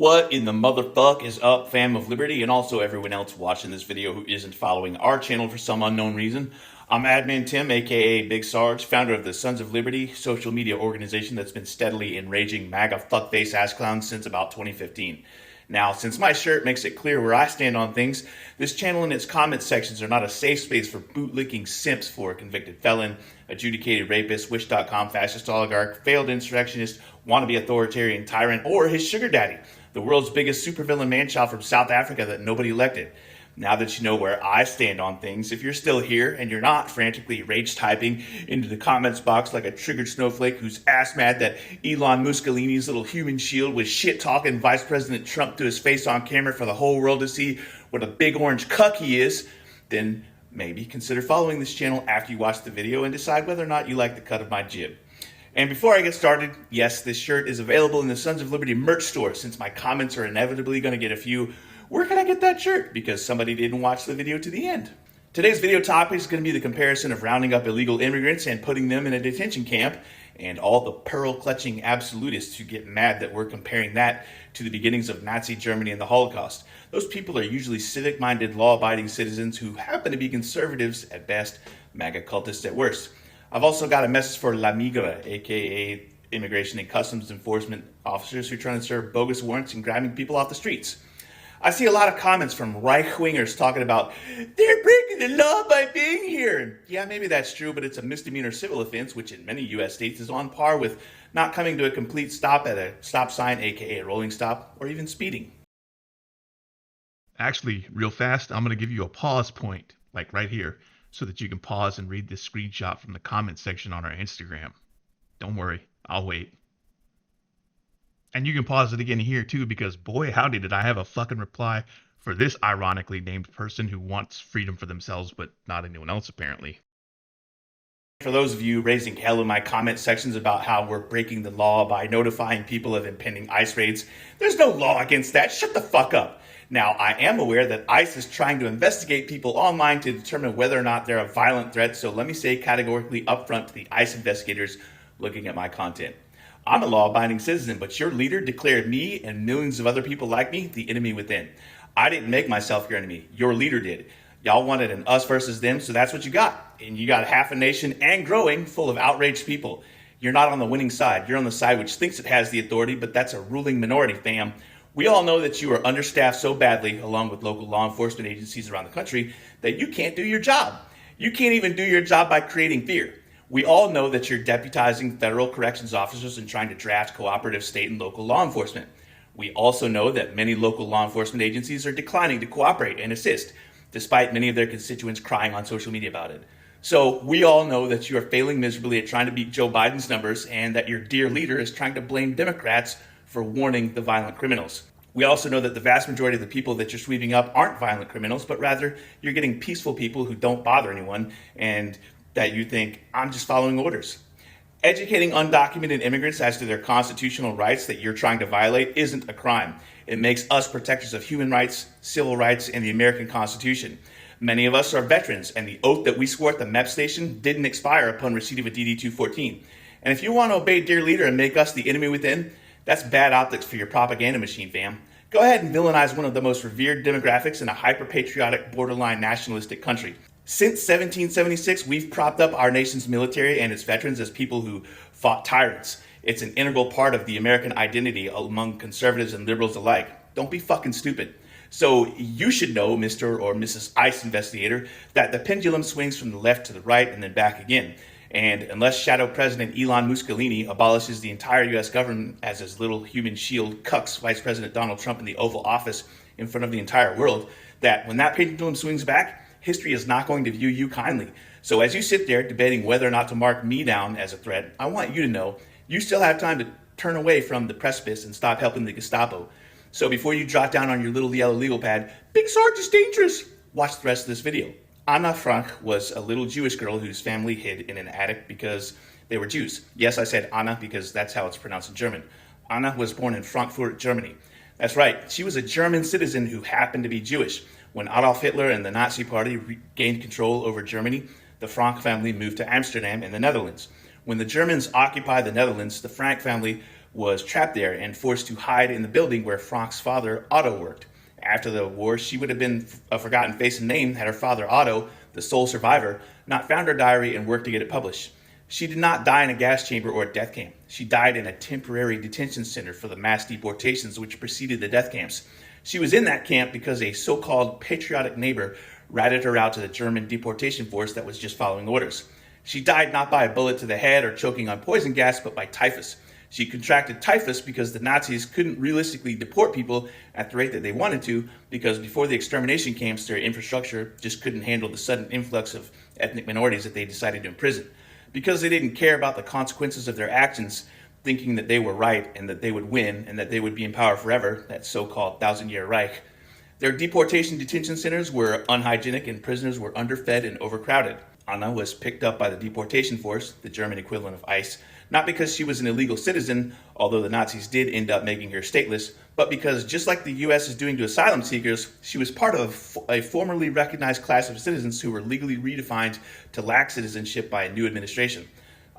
What in the motherfuck is up, fam of liberty, and also everyone else watching this video who isn't following our channel for some unknown reason? I'm Admin Tim, aka Big Sarge, founder of the Sons of Liberty social media organization that's been steadily enraging MAGA fuckface ass clowns since about 2015. Now, since my shirt makes it clear where I stand on things, this channel and its comment sections are not a safe space for bootlicking simps for a convicted felon, adjudicated rapist, wish.com fascist oligarch, failed insurrectionist, wannabe authoritarian tyrant, or his sugar daddy, the world's biggest supervillain manchild from South Africa that nobody elected. Now that you know where I stand on things, if you're still here and you're not frantically rage typing into the comments box like a triggered snowflake who's ass mad that Elon Mussolini's little human shield was shit talking Vice President Trump to his face on camera for the whole world to see what a big orange cuck he is, then maybe consider following this channel after you watch the video and decide whether or not you like the cut of my jib. And before I get started, yes, this shirt is available in the Sons of Liberty merch store. Since my comments are inevitably going to get a few, where can I get that shirt? Because somebody didn't watch the video to the end. Today's video topic is going to be the comparison of rounding up illegal immigrants and putting them in a detention camp, and all the pearl-clutching absolutists who get mad that we're comparing that to the beginnings of Nazi Germany and the Holocaust. Those people are usually civic-minded, law-abiding citizens who happen to be conservatives at best, MAGA cultists at worst. I've also got a message for La Migra, aka immigration and customs enforcement officers who are trying to serve bogus warrants and grabbing people off the streets. I see a lot of comments from right-wingers talking about, they're breaking the law by being here. Yeah, maybe that's true, but it's a misdemeanor civil offense, which in many U.S. states is on par with not coming to a complete stop at a stop sign, aka a rolling stop, or even speeding. Actually, real fast, I'm going to give you a pause point, like right here, so that you can pause and read this screenshot from the comment section on our Instagram. Don't worry, I'll wait. And you can pause it again here too, because boy howdy did I have a fucking reply for this ironically named person who wants freedom for themselves but not anyone else apparently. For those of you raising hell in my comment sections about how we're breaking the law by notifying people of impending ICE raids, there's no law against that. Shut the fuck up. Now, I am aware that ICE is trying to investigate people online to determine whether or not they're a violent threat, so let me say categorically upfront to the ICE investigators looking at my content. I'm a law-abiding citizen, but your leader declared me and millions of other people like me the enemy within. I didn't make myself your enemy. Your leader did. Y'all wanted an us versus them, so that's what you got. And you got half a nation and growing full of outraged people. You're not on the winning side. You're on the side which thinks it has the authority, but that's a ruling minority, fam. We all know that you are understaffed so badly, along with local law enforcement agencies around the country, that you can't do your job. You can't even do your job by creating fear. We all know that you're deputizing federal corrections officers and trying to draft cooperative state and local law enforcement. We also know that many local law enforcement agencies are declining to cooperate and assist, despite many of their constituents crying on social media about it. So we all know that you are failing miserably at trying to beat Joe Biden's numbers and that your dear leader is trying to blame Democrats for warning the violent criminals. We also know that the vast majority of the people that you're sweeping up aren't violent criminals, but rather you're getting peaceful people who don't bother anyone and that you think, I'm just following orders. Educating undocumented immigrants as to their constitutional rights that you're trying to violate isn't a crime. It makes us protectors of human rights, civil rights, and the American Constitution. Many of us are veterans, and the oath that we swore at the MEP station didn't expire upon receipt of a DD-214. And if you want to obey dear leader and make us the enemy within, that's bad optics for your propaganda machine, fam. Go ahead and villainize one of the most revered demographics in a hyper-patriotic, borderline nationalistic country. Since 1776, we've propped up our nation's military and its veterans as people who fought tyrants. It's an integral part of the American identity among conservatives and liberals alike. Don't be fucking stupid. So you should know, Mr. or Mrs. ICE investigator, that the pendulum swings from the left to the right and then back again. And unless Shadow President Elon Mussolini abolishes the entire U.S. government as his little human shield cucks Vice President Donald Trump in the Oval Office in front of the entire world, that when that pendulum swings back, history is not going to view you kindly. So as you sit there debating whether or not to mark me down as a threat, I want you to know you still have time to turn away from the precipice and stop helping the Gestapo. So before you jot down on your little yellow legal pad, Big Sarge is dangerous, watch the rest of this video. Anna Frank was a little Jewish girl whose family hid in an attic because they were Jews. Yes, I said Anna because that's how it's pronounced in German. Anna was born in Frankfurt, Germany. That's right, she was a German citizen who happened to be Jewish. When Adolf Hitler and the Nazi Party gained control over Germany, the Frank family moved to Amsterdam in the Netherlands. When the Germans occupied the Netherlands, the Frank family was trapped there and forced to hide in the building where Frank's father, Otto, worked. After the war, she would have been a forgotten face and name had her father, Otto, the sole survivor, not found her diary and worked to get it published. She did not die in a gas chamber or a death camp. She died in a temporary detention center for the mass deportations which preceded the death camps. She was in that camp because a so-called patriotic neighbor ratted her out to the German deportation force that was just following orders. She died not by a bullet to the head or choking on poison gas, but by typhus. She contracted typhus because the Nazis couldn't realistically deport people at the rate that they wanted to, because before the extermination camps, their infrastructure just couldn't handle the sudden influx of ethnic minorities that they decided to imprison. Because they didn't care about the consequences of their actions, thinking that they were right and that they would win and that they would be in power forever, that so-called thousand-year Reich, their deportation detention centers were unhygienic and prisoners were underfed and overcrowded. Anna was picked up by the deportation force, the German equivalent of ICE, not because she was an illegal citizen, although the Nazis did end up making her stateless, but because just like the US is doing to asylum seekers, she was part of a formerly recognized class of citizens who were legally redefined to lack citizenship by a new administration.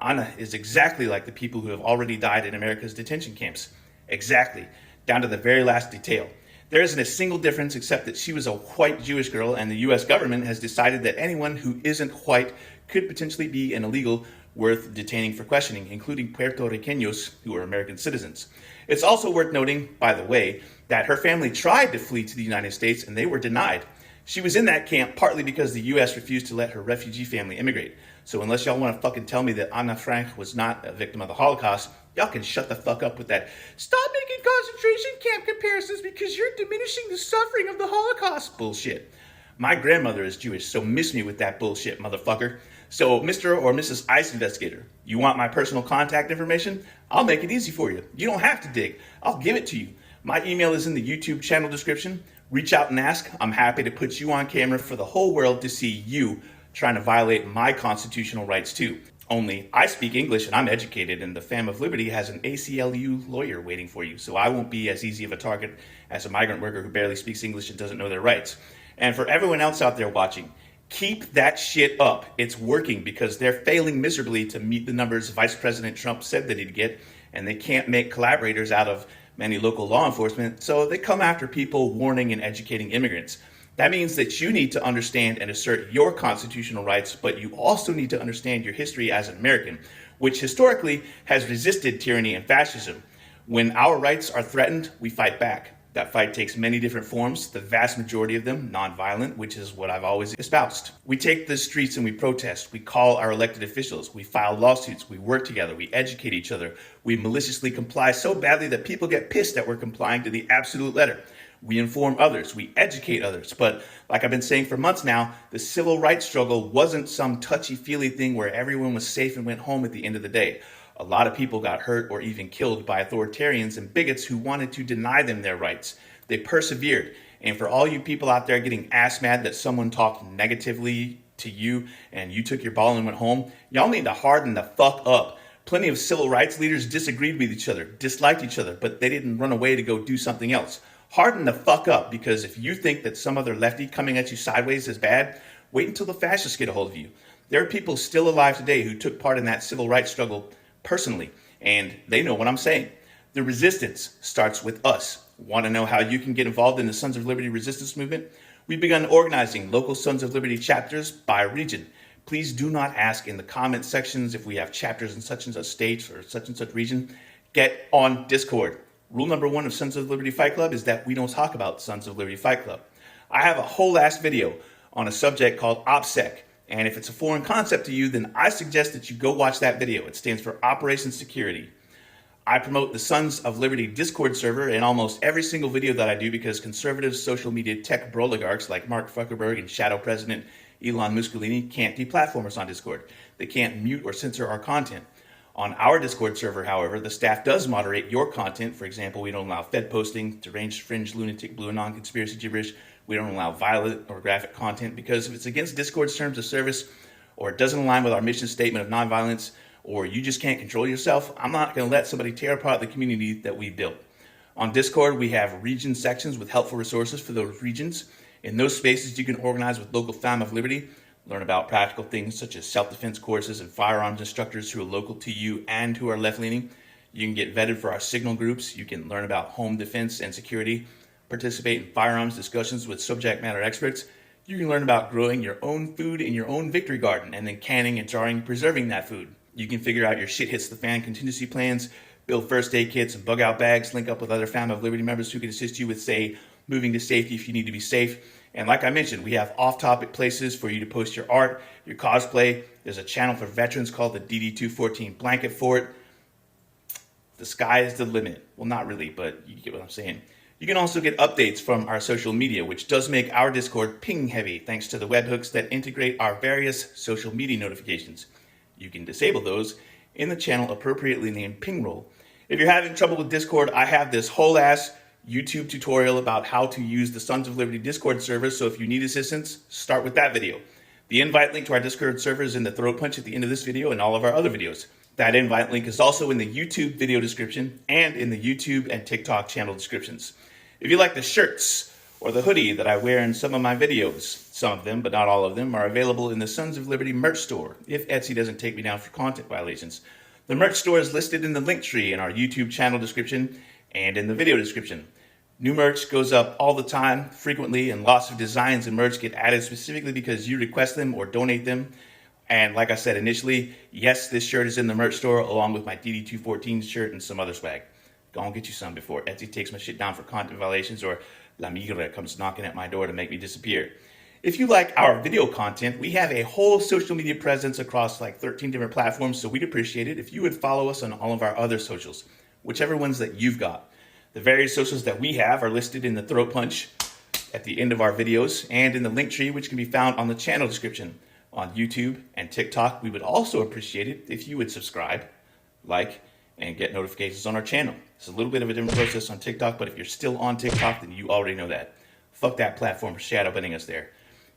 Anna is exactly like the people who have already died in America's detention camps. Exactly, down to the very last detail. There isn't a single difference except that she was a white Jewish girl, and the US government has decided that anyone who isn't white could potentially be an illegal worth detaining for questioning, including Puerto Ricanos who are American citizens. It's also worth noting, by the way, that her family tried to flee to the United States and they were denied. She was in that camp partly because the US refused to let her refugee family immigrate. So unless y'all want to fucking tell me that Anna Frank was not a victim of the Holocaust, y'all can shut the fuck up with that. Stop making concentration camp comparisons because you're diminishing the suffering of the Holocaust bullshit. My grandmother is Jewish, so miss me with that bullshit, motherfucker. So, Mr. or Mrs. ICE investigator, you want my personal contact information? I'll make it easy for you. You don't have to dig. I'll give it to you. My email is in the YouTube channel description. Reach out and ask. I'm happy to put you on camera for the whole world to see you trying to violate my constitutional rights too. Only I speak English and I'm educated, and the Fam of Liberty has an ACLU lawyer waiting for you, so I won't be as easy of a target as a migrant worker who barely speaks English and doesn't know their rights. And for everyone else out there watching, keep that shit up. It's working because they're failing miserably to meet the numbers Vice President Trump said that he'd get, and they can't make collaborators out of many local law enforcement, so they come after people warning and educating immigrants. That means that you need to understand and assert your constitutional rights, but you also need to understand your history as an American, which historically has resisted tyranny and fascism. When our rights are threatened, we fight back. That fight takes many different forms, the vast majority of them nonviolent, which is what I've always espoused. We take the streets and we protest. We call our elected officials. We file lawsuits. We work together. We educate each other. We maliciously comply so badly that people get pissed that we're complying to the absolute letter. We inform others. We educate others. But like I've been saying for months now, the civil rights struggle wasn't some touchy-feely thing where everyone was safe and went home at the end of the day. A lot of people got hurt or even killed by authoritarians and bigots who wanted to deny them their rights. They persevered. And for all you people out there getting ass mad that someone talked negatively to you and you took your ball and went home, y'all need to harden the fuck up. Plenty of civil rights leaders disagreed with each other, disliked each other, but they didn't run away to go do something else. Harden the fuck up, because if you think that some other lefty coming at you sideways is bad, wait until the fascists get a hold of you. There are people still alive today who took part in that civil rights struggle personally, and they know what I'm saying. The resistance starts with us. Want to know how you can get involved in the Sons of Liberty resistance movement? We've begun organizing local Sons of Liberty chapters by region. Please do not ask in the comment sections if we have chapters in such and such state or such and such region. Get on Discord. Rule number 1 of Sons of Liberty Fight Club is that we don't talk about Sons of Liberty Fight Club. I have a whole ass video on a subject called OPSEC. And if it's a foreign concept to you, then I suggest that you go watch that video. It stands for Operation Security. I promote the Sons of Liberty Discord server in almost every single video that I do because conservative social media tech oligarchs like Mark Zuckerberg and Shadow President Elon Mussolini can't deplatform us on Discord. They can't mute or censor our content. On our Discord server, however, the staff does moderate your content. For example, we don't allow Fed posting, deranged, fringe, lunatic, blue, and non-conspiracy gibberish. We don't allow violent or graphic content because if it's against Discord's terms of service or it doesn't align with our mission statement of nonviolence or you just can't control yourself, I'm not going to let somebody tear apart the community that we built. On Discord, we have region sections with helpful resources for those regions. In those spaces, you can organize with local Fam of Liberty, learn about practical things such as self-defense courses and firearms instructors who are local to you and who are left-leaning. You can get vetted for our signal groups. You can learn about home defense and security, participate in firearms discussions with subject matter experts. You can learn about growing your own food in your own victory garden and then canning and jarring and preserving that food. You can figure out your shit hits the fan contingency plans, build first aid kits and bug out bags, link up with other Found of Liberty members who can assist you with, say, moving to safety if you need to be safe. And like I mentioned, we have off-topic places for you to post your art, your cosplay. There's a channel for veterans called the DD214 Blanket Fort. The sky is the limit. Well, not really, but you get what I'm saying. You can also get updates from our social media, which does make our Discord ping heavy thanks to the webhooks that integrate our various social media notifications. You can disable those in the channel appropriately named ping roll. If you're having trouble with Discord, I have this whole ass YouTube tutorial about how to use the Sons of Liberty Discord server, so if you need assistance, start with that video. The invite link to our Discord server is in the Throatpunch at the end of this video and all of our other videos. That invite link is also in the YouTube video description and in the YouTube and TikTok channel descriptions. If you like the shirts or the hoodie that I wear in some of my videos, some of them, but not all of them, are available in the Sons of Liberty merch store if Etsy doesn't take me down for content violations. The merch store is listed in the link tree in our YouTube channel description and in the video description. New merch goes up all the time, frequently, and lots of designs and merch get added specifically because you request them or donate them. And like I said initially, yes, this shirt is in the merch store along with my DD214 shirt and some other swag. Go and get you some before Etsy takes my shit down for content violations or La Migrant comes knocking at my door to make me disappear. If you like our video content, we have a whole social media presence across like 13 different platforms, so we'd appreciate it if you would follow us on all of our other socials, whichever ones that you've got. The various socials that we have are listed in the Throatpunch at the end of our videos and in the link tree, which can be found on the channel description. On YouTube and TikTok, we would also appreciate it if you would subscribe, like, and get notifications on our channel. It's a little bit of a different process on TikTok, but if you're still on TikTok, then you already know that. Fuck that platform for shadow banning us there.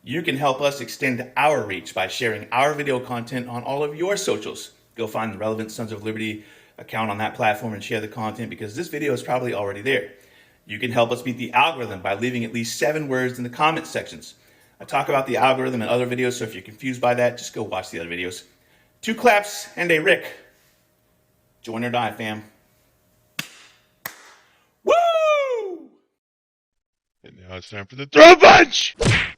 You can help us extend our reach by sharing our video content on all of your socials. Go find the relevant Sons of Liberty account on that platform and share the content because this video is probably already there. You can help us beat the algorithm by leaving at least 7 words in the comment sections. I talk about the algorithm in other videos, so if you're confused by that, just go watch the other videos. 2 claps and a Rick. Join or die, fam. Woo! And now it's time for the Throatpunch!